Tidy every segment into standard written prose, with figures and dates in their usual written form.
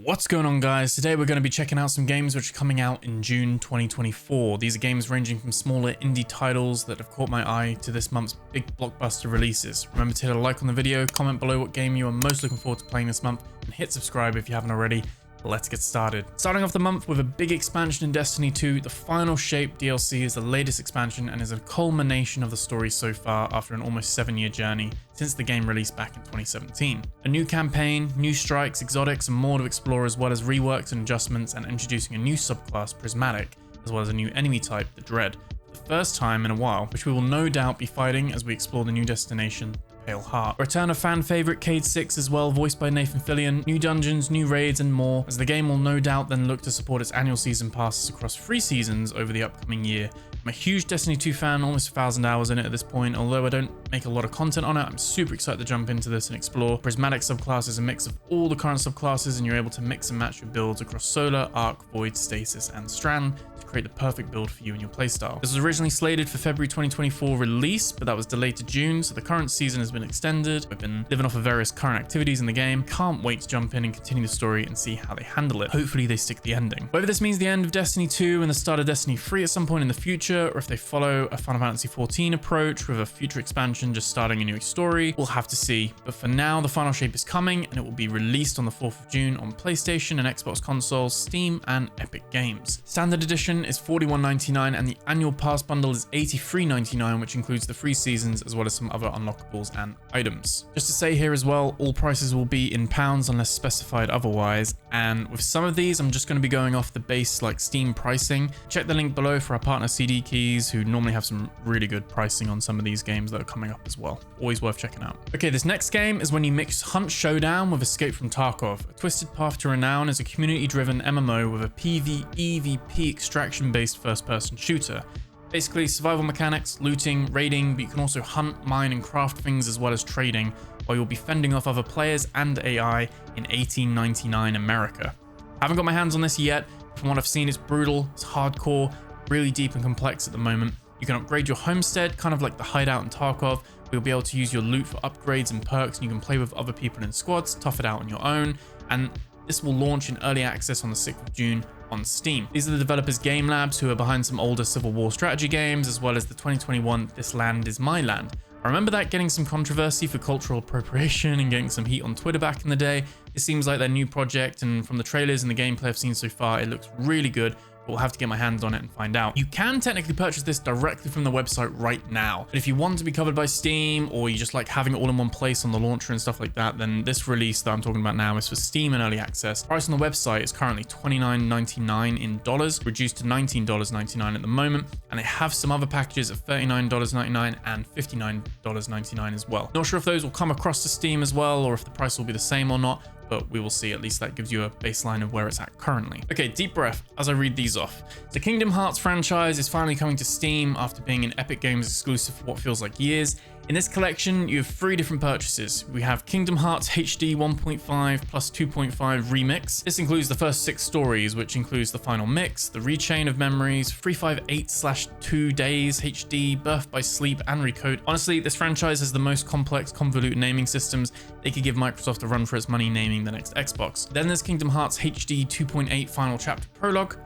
What's going on, guys? Today we're going to be checking out some games which are coming out in June 2024. These are games ranging from smaller indie titles that have caught my eye to this month's big blockbuster releases. Remember to hit a like on the video, comment below what game you are most looking forward to playing this month, and hit subscribe if you haven't already. Let's get started. Starting off the month with a big expansion in Destiny 2, the Final Shape DLC is the latest expansion and is a culmination of the story so far after an almost 7-year journey since the game released back in 2017. A new campaign, new strikes, exotics, and more to explore, as well as reworks and adjustments, and introducing a new subclass, Prismatic, as well as a new enemy type, the Dread, for the first time in a while, which we will no doubt be fighting as we explore the new destination, Pale Heart. A return of fan favorite Cade 6 as well, voiced by Nathan Fillion, new dungeons, new raids, and more, as the game will no doubt then look to support its annual season passes across 3 seasons over the upcoming year. I'm a huge Destiny 2 fan, almost 1,000 hours in it at this point. Although I don't make a lot of content on it, I'm super excited to jump into this and explore. Prismatic subclass is a mix of all the current subclasses, and you're able to mix and match your builds across Solar, Arc, Void, Stasis, and Strand to create the perfect build for you and your playstyle. This was originally slated for February 2024 release, but that was delayed to June, so the current season has been extended. We've been living off of various current activities in the game. Can't wait to jump in and continue the story and see how they handle it. Hopefully they stick the ending. Whether this means the end of Destiny 2 and the start of Destiny 3 at some point in the future, or if they follow a Final Fantasy XIV approach with a future expansion just starting a new story, we'll have to see. But for now, the Final Shape is coming, and it will be released on the 4th of June on PlayStation and Xbox consoles, Steam, and Epic Games. Standard Edition is $41.99 and the annual pass bundle is $83.99, which includes the 3 seasons as well as some other unlockables and items. Just to say here as well, all prices will be in pounds unless specified otherwise, and with some of these I'm just going to be going off the base like Steam pricing. Check the link below for our partner CD Keys, who normally have some really good pricing on some of these games that are coming up as well. Always worth checking out. Okay, this next game is when you mix Hunt Showdown with Escape from Tarkov. A Twisted Path to Renown is a community-driven MMO with a PvE/VP extraction-based first-person shooter. Basically, survival mechanics, looting, raiding, but you can also hunt, mine, and craft things as well as trading, while you'll be fending off other players and AI in 1899 America. I haven't got my hands on this yet. From what I've seen, it's brutal, it's hardcore, really deep and complex at the moment. You can upgrade your homestead, kind of like the hideout in Tarkov. You'll be able to use your loot for upgrades and perks, and you can play with other people in squads, tough it out on your own, and this will launch in early access on the 6th of June on Steam. These are the developers Game Labs, who are behind some older Civil War strategy games, as well as the 2021 This Land Is My Land. I remember that getting some controversy for cultural appropriation and getting some heat on Twitter back in the day. It seems like their new project, and from the trailers and the gameplay I've seen so far, it looks really good. We'll have to get my hands on it and find out. You can technically purchase this directly from the website right now, but if you want to be covered by Steam, or you just like having it all in one place on the launcher and stuff like that, then this release that I'm talking about now is for Steam and early access. Price on the website is currently $29.99 in dollars, reduced to $19.99 at the moment, and they have some other packages of $39.99 and $59.99 as well. Not sure if those will come across to Steam as well, or if the price will be the same or not, but we will see. At least that gives you a baseline of where it's at currently. Okay, deep breath as I read these off. The Kingdom Hearts franchise is finally coming to Steam after being an Epic Games exclusive for what feels like years. In this collection, you have 3 different purchases. We have Kingdom Hearts HD 1.5 plus 2.5 Remix. This includes the first 6 stories, which includes the final mix, the Rechain of Memories, 358/2 Days HD, Birth by Sleep, and Recode. Honestly, this franchise has the most complex, convoluted naming systems. They could give Microsoft a run for its money naming the next Xbox. Then there's Kingdom Hearts HD 2.8 Final Chapter Prologue.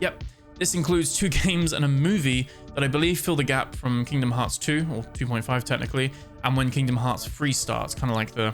Yep. This includes 2 games and a movie that I believe fill the gap from Kingdom Hearts 2, or 2.5 technically, and when Kingdom Hearts 3 starts, kind of like the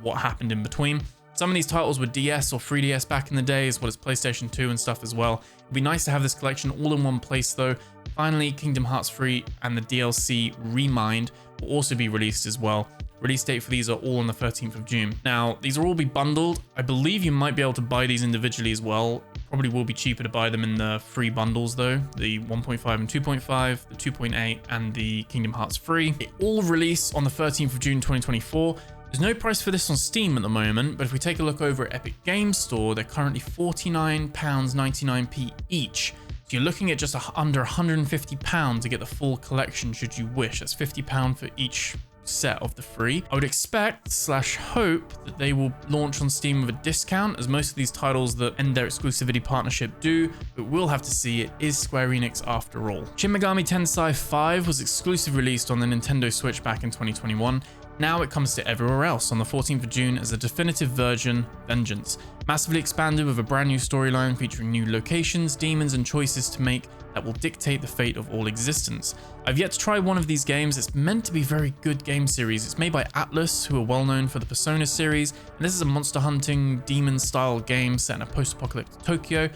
what happened in between. Some of these titles were DS or 3DS back in the day, as well as PlayStation 2 and stuff as well. It'd be nice to have this collection all in one place though. Finally, Kingdom Hearts 3 and the DLC Remind will also be released as well. Release date for these are all on the 13th of June. Now, these will all be bundled. I believe you might be able to buy these individually as well. Probably will be cheaper to buy them in the free bundles though. The 1.5 and 2.5, the 2.8, and the Kingdom Hearts 3. They all release on the 13th of June 2024. There's no price for this on Steam at the moment, but if we take a look over at Epic Games Store, they're currently £49.99 each. So you're looking at just under £150 to get the full collection should you wish. That's £50 for each set of the 3. I would expect / hope that they will launch on Steam with a discount, as most of these titles that end their exclusivity partnership do, but we'll have to see. It is Square Enix after all. Shin Megami Tensei 5 was exclusively released on the Nintendo Switch back in 2021. Now it comes to everywhere else on the 14th of June as a definitive version, Vengeance. Massively expanded with a brand new storyline featuring new locations, demons and choices to make that will dictate the fate of all existence. I've yet to try one of these games. It's meant to be a very good game series. It's made by Atlus, who are well known for the Persona series, and this is a monster hunting, demon style game set in a post-apocalyptic Tokyo.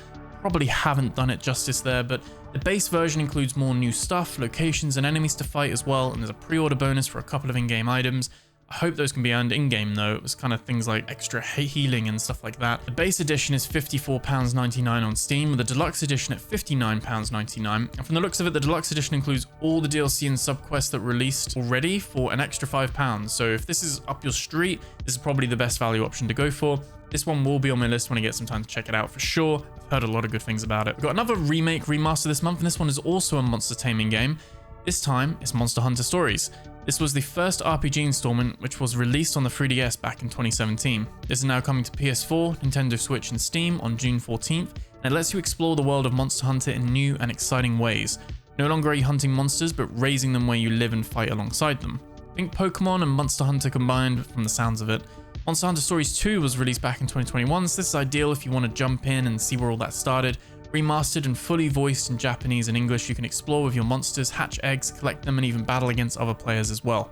Probably haven't done it justice there, but the base version includes more new stuff, locations and enemies to fight as well, and there's a pre-order bonus for a couple of in-game items. I hope those can be earned in-game though. It was kind of things like extra healing and stuff like that. The base edition is £54.99 on Steam, with the deluxe edition at £59.99. And from the looks of it, the deluxe edition includes all the DLC and subquests that were released already for an extra £5. So if this is up your street, this is probably the best value option to go for. This one will be on my list when I get some time to check it out for sure. I've heard a lot of good things about it. We've got another remake remaster this month, and this one is also a monster taming game. This time, it's Monster Hunter Stories. This was the first RPG installment, which was released on the 3DS back in 2017. This is now coming to PS4, Nintendo Switch and Steam on June 14th, and it lets you explore the world of Monster Hunter in new and exciting ways. No longer are you hunting monsters, but raising them where you live and fight alongside them. Think Pokemon and Monster Hunter combined from the sounds of it. Monster Hunter Stories 2 was released back in 2021, so this is ideal if you want to jump in and see where all that started. Remastered and fully voiced in Japanese and English, you can explore with your monsters, hatch eggs, collect them, and even battle against other players as well.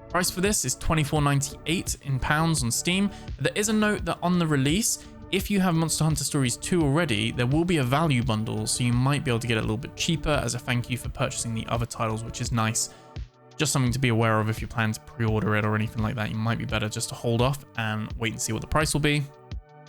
Price for this is £24.98 in pounds on Steam, but there is a note that on the release, if you have Monster Hunter Stories 2 already, there will be a value bundle, so you might be able to get it a little bit cheaper as a thank you for purchasing the other titles, which is nice. Just something to be aware of if you plan to pre-order it or anything like that. You might be better just to hold off and wait and see what the price will be.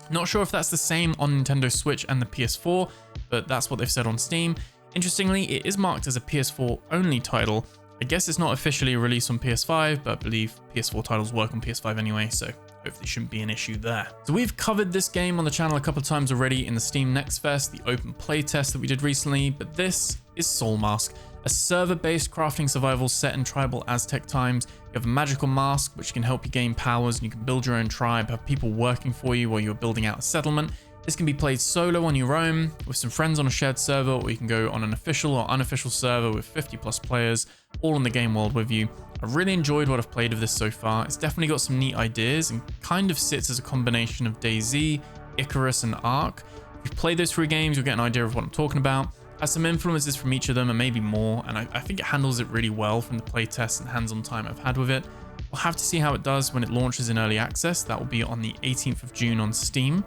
Not sure if that's the same on Nintendo Switch and the PS4, but that's what they've said on Steam. Interestingly, it is marked as a PS4 only title. I guess it's not officially released on PS5, but I believe PS4 titles work on PS5 anyway, so hopefully shouldn't be an issue there. So we've covered this game on the channel a couple of times already in the Steam Next Fest, the open playtest that we did recently, but this is Soulmask, a server-based crafting survival set in tribal Aztec times. You have a magical mask which can help you gain powers, and you can build your own tribe, have people working for you while you're building out a settlement. This can be played solo on your own, with some friends on a shared server, or you can go on an official or unofficial server with 50 plus players, all in the game world with you. I've really enjoyed what I've played of this so far. It's definitely got some neat ideas and kind of sits as a combination of DayZ, Icarus, and Ark. If you've played those three games, you'll get an idea of what I'm talking about. Has some influences from each of them and maybe more, and I think it handles it really well from the playtests and hands-on time I've had with it. We'll have to see how it does when it launches in early access. That will be on the 18th of June on Steam.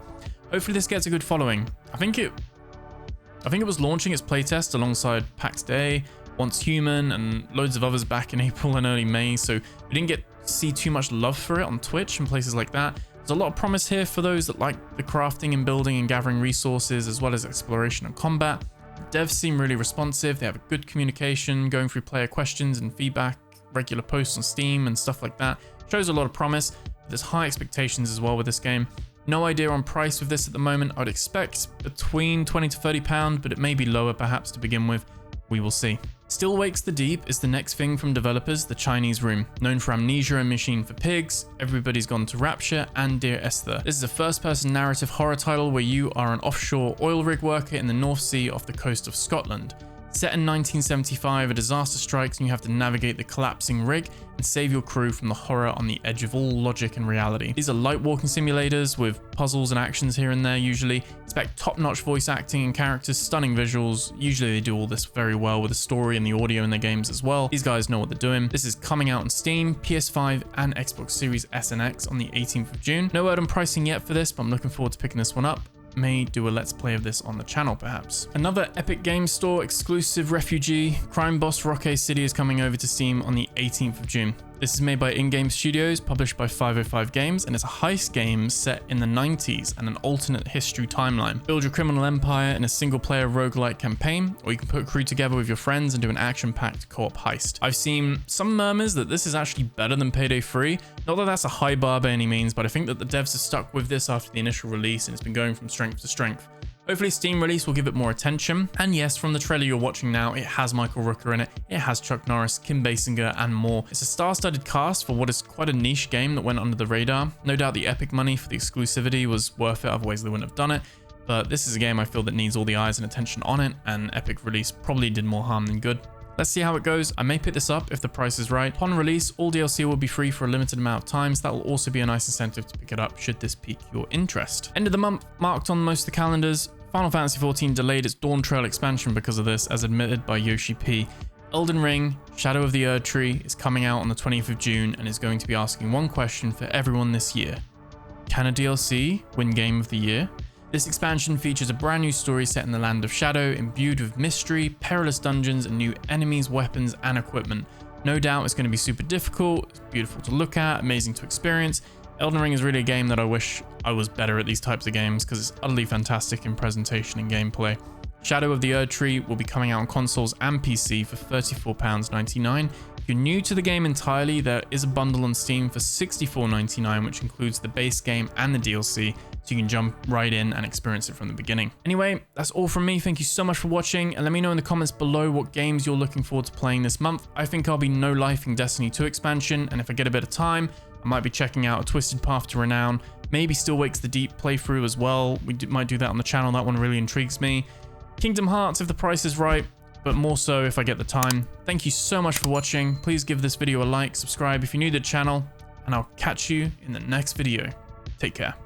Hopefully this gets a good following. I think it was launching its playtest alongside PAX Day, Once Human, and loads of others back in April and early May, so we didn't get to see too much love for it on Twitch and places like that. There's a lot of promise here for those that like the crafting and building and gathering resources, as well as exploration and combat. The devs seem really responsive. They have a good communication, going through player questions and feedback, regular posts on Steam and stuff like that. Shows a lot of promise. There's high expectations as well with this game. No idea on price with this at the moment. I'd expect between £20 to £30, but it may be lower perhaps to begin with. We will see. Still Wakes the Deep is the next thing from developers The Chinese Room, known for Amnesia and Machine for Pigs, Everybody's Gone to Rapture, and Dear Esther. This is a first-person narrative horror title where you are an offshore oil rig worker in the North Sea off the coast of Scotland. Set in 1975, a disaster strikes and you have to navigate the collapsing rig and save your crew from the horror on the edge of all logic and reality. These are light walking simulators with puzzles and actions here and there usually. Expect top-notch voice acting and characters, stunning visuals. Usually they do all this very well with the story and the audio in their games as well. These guys know what they're doing. This is coming out on Steam, PS5 and Xbox Series S and X on the 18th of June. No word on pricing yet for this, but I'm looking forward to picking this one up. May do a let's play of this on the channel perhaps. Another Epic Games Store exclusive refugee, crime boss Rockay City is coming over to Steam on the 18th of June. This is made by In-Game Studios, published by 505 Games, and it's a heist game set in the 90s and an alternate history timeline. Build your criminal empire in a single-player roguelike campaign, or you can put a crew together with your friends and do an action-packed co-op heist. I've seen some murmurs that this is actually better than Payday 3. Not that that's a high bar by any means, but I think that the devs have stuck with this after the initial release and it's been going from strength to strength. Hopefully Steam release will give it more attention. And yes, from the trailer you're watching now, it has Michael Rooker in it. It has Chuck Norris, Kim Basinger, and more. It's a star-studded cast for what is quite a niche game that went under the radar. No doubt the Epic money for the exclusivity was worth it, otherwise they wouldn't have done it. But this is a game I feel that needs all the eyes and attention on it, and Epic release probably did more harm than good. Let's see how it goes. I may pick this up if the price is right. Upon release, all DLC will be free for a limited amount of time, so that will also be a nice incentive to pick it up should this pique your interest. End of the month marked on most of the calendars. Final Fantasy XIV delayed its Dawn Trail expansion because of this, as admitted by Yoshi P. Elden Ring, Shadow of the Erdtree, is coming out on the 20th of June and is going to be asking one question for everyone this year. Can a DLC win Game of the Year? This expansion features a brand new story set in the Land of Shadow, imbued with mystery, perilous dungeons, and new enemies, weapons, and equipment. No doubt it's going to be super difficult, it's beautiful to look at, amazing to experience. Elden Ring is really a game that I wish I was better at these types of games because it's utterly fantastic in presentation and gameplay. Shadow of the Erdtree will be coming out on consoles and PC for £34.99. If you're new to the game entirely, there is a bundle on Steam for £64.99, which includes the base game and the DLC, so you can jump right in and experience it from the beginning. Anyway, that's all from me. Thank you so much for watching, and let me know in the comments below what games you're looking forward to playing this month. I think I'll be no-lifing Destiny 2 expansion, and if I get a bit of time, I might be checking out A Twisted Path to Renown, maybe Still Wakes the Deep playthrough as well. We might do that on the channel. That one really intrigues me. Kingdom Hearts if the price is right, but more so if I get the time. Thank you so much for watching. Please give this video a like, subscribe if you're new to the channel, and I'll catch you in the next video. Take care.